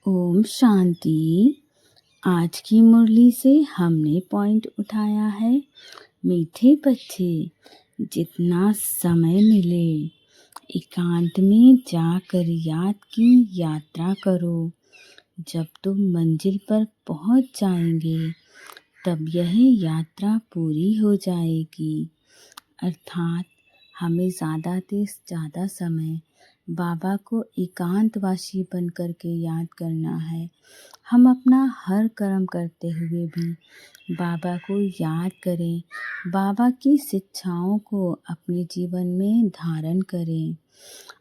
ओम शांति। आज की मुरली से हमने पॉइंट उठाया है, मीठे बच्चे जितना समय मिले एकांत में जाकर याद की यात्रा करो। जब तुम मंजिल पर पहुंच जाएंगे तब यह यात्रा पूरी हो जाएगी। अर्थात हमें ज़्यादा से ज़्यादा समय बाबा को एकांतवासी बन कर के याद करना है। हम अपना हर कर्म करते हुए भी बाबा को याद करें, बाबा की शिक्षाओं को अपने जीवन में धारण करें।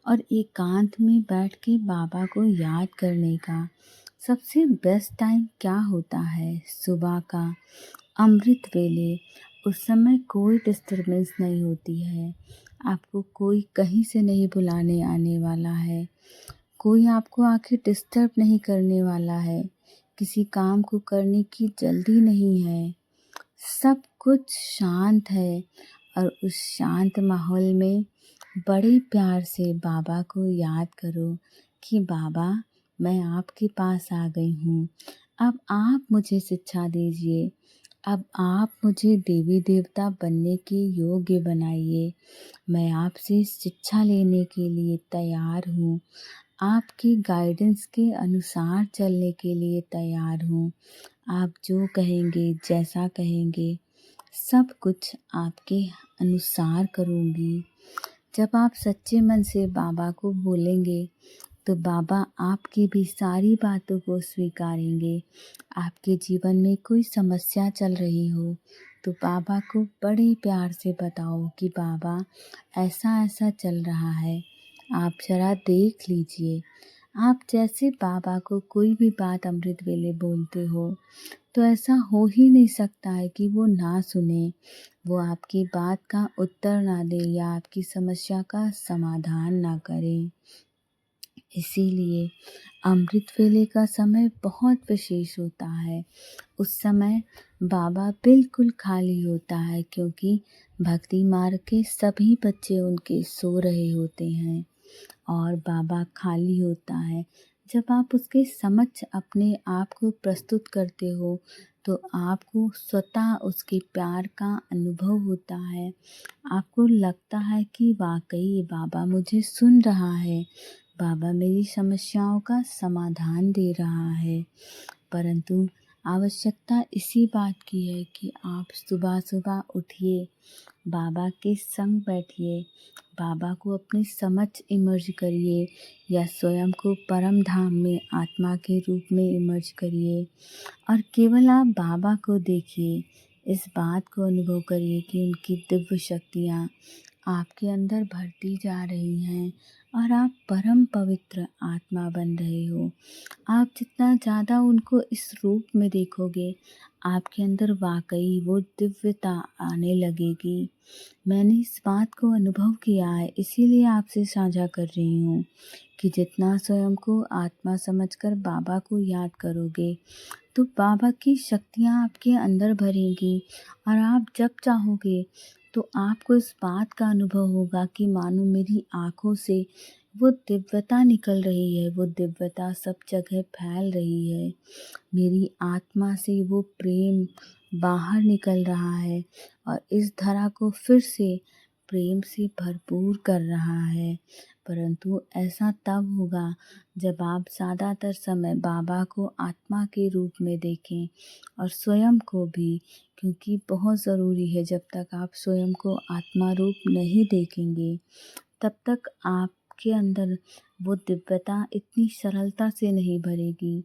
और एकांत में बैठ के बाबा को याद करने का सबसे बेस्ट टाइम क्या होता है? सुबह का अमृत वेले। उस समय कोई डिस्टर्बेंस नहीं होती है, आपको कोई कहीं से नहीं बुलाने आने वाला है, कोई आपको आके डिस्टर्ब नहीं करने वाला है, किसी काम को करने की जल्दी नहीं है, सब कुछ शांत है। और उस शांत माहौल में बड़े प्यार से बाबा को याद करो कि बाबा मैं आपके पास आ गई हूँ, अब आप मुझे शिक्षा दीजिए, अब आप मुझे देवी देवता बनने के योग्य बनाइए। मैं आपसे शिक्षा लेने के लिए तैयार हूँ, आपकी गाइडेंस के अनुसार चलने के लिए तैयार हूँ। आप जो कहेंगे, जैसा कहेंगे, सब कुछ आपके अनुसार करूँगी। जब आप सच्चे मन से बाबा को बोलेंगे तो बाबा आपकी भी सारी बातों को स्वीकारेंगे। आपके जीवन में कोई समस्या चल रही हो तो बाबा को बड़े प्यार से बताओ कि बाबा ऐसा ऐसा चल रहा है, आप ज़रा देख लीजिए। आप जैसे बाबा को कोई भी बात अमृत वेले बोलते हो तो ऐसा हो ही नहीं सकता है कि वो ना सुने, वो आपकी बात का उत्तर ना दे या आपकी समस्या का समाधान ना करे। इसीलिए अमृत वेले का समय बहुत विशेष होता है। उस समय बाबा बिल्कुल खाली होता है, क्योंकि भक्ति मार्ग के सभी बच्चे उनके सो रहे होते हैं और बाबा खाली होता है। जब आप उसके समक्ष अपने आप को प्रस्तुत करते हो तो आपको स्वतः उसके प्यार का अनुभव होता है। आपको लगता है कि वाकई बाबा मुझे सुन रहा है, बाबा मेरी समस्याओं का समाधान दे रहा है। परंतु आवश्यकता इसी बात की है कि आप सुबह सुबह उठिए, बाबा के संग बैठिए, बाबा को अपनी समझ इमर्ज करिए या स्वयं को परम धाम में आत्मा के रूप में इमर्ज करिए और केवल आप बाबा को देखिए। इस बात को अनुभव करिए कि उनकी दिव्य शक्तियाँ आपके अंदर भरती जा रही हैं और आप परम पवित्र आत्मा बन रहे हो। आप जितना ज़्यादा उनको इस रूप में देखोगे, आपके अंदर वाकई वो दिव्यता आने लगेगी। मैंने इस बात को अनुभव किया है, इसीलिए आपसे साझा कर रही हूँ कि जितना स्वयं को आत्मा समझकर बाबा को याद करोगे तो बाबा की शक्तियाँ आपके अंदर भरेंगी और आप जब चाहोगे तो आपको इस बात का अनुभव होगा कि मानो मेरी आँखों से वो दिव्यता निकल रही है, वो दिव्यता सब जगह फैल रही है। मेरी आत्मा से वो प्रेम बाहर निकल रहा है और इस धरा को फिर से प्रेम से भरपूर कर रहा है। परंतु ऐसा तब होगा जब आप ज़्यादातर समय बाबा को आत्मा के रूप में देखें और स्वयं को भी, क्योंकि बहुत ज़रूरी है, जब तक आप स्वयं को आत्मा रूप नहीं देखेंगे तब तक आपके अंदर वो दिव्यता इतनी सरलता से नहीं भरेगी।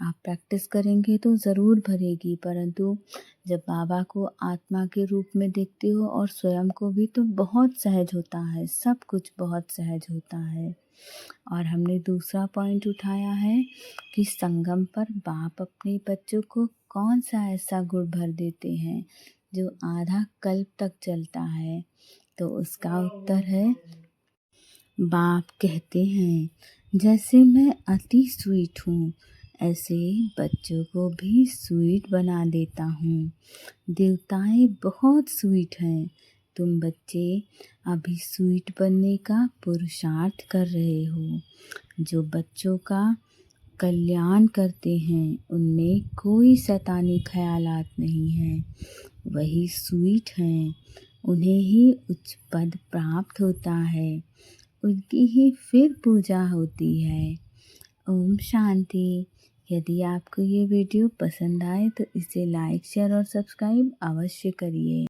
आप प्रैक्टिस करेंगे तो ज़रूर भरेगी, परंतु जब बाबा को आत्मा के रूप में देखते हो और स्वयं को भी, तो बहुत सहज होता है, सब कुछ बहुत सहज होता है। और हमने दूसरा पॉइंट उठाया है कि संगम पर बाप अपने बच्चों को कौन सा ऐसा गुड़ भर देते हैं जो आधा कल्प तक चलता है। तो उसका उत्तर है, बाप कहते हैं जैसे मैं अति स्वीट हूँ ऐसे बच्चों को भी स्वीट बना देता हूँ। देवताएं बहुत स्वीट हैं, तुम बच्चे अभी स्वीट बनने का पुरुषार्थ कर रहे हो। जो बच्चों का कल्याण करते हैं, उनमें कोई शैतानी ख़यालात नहीं हैं, वही स्वीट हैं, उन्हें ही उच्च पद प्राप्त होता है, उनकी ही फिर पूजा होती है। ओम शांति। यदि आपको ये वीडियो पसंद आए तो इसे लाइक, शेयर और सब्सक्राइब अवश्य करिए।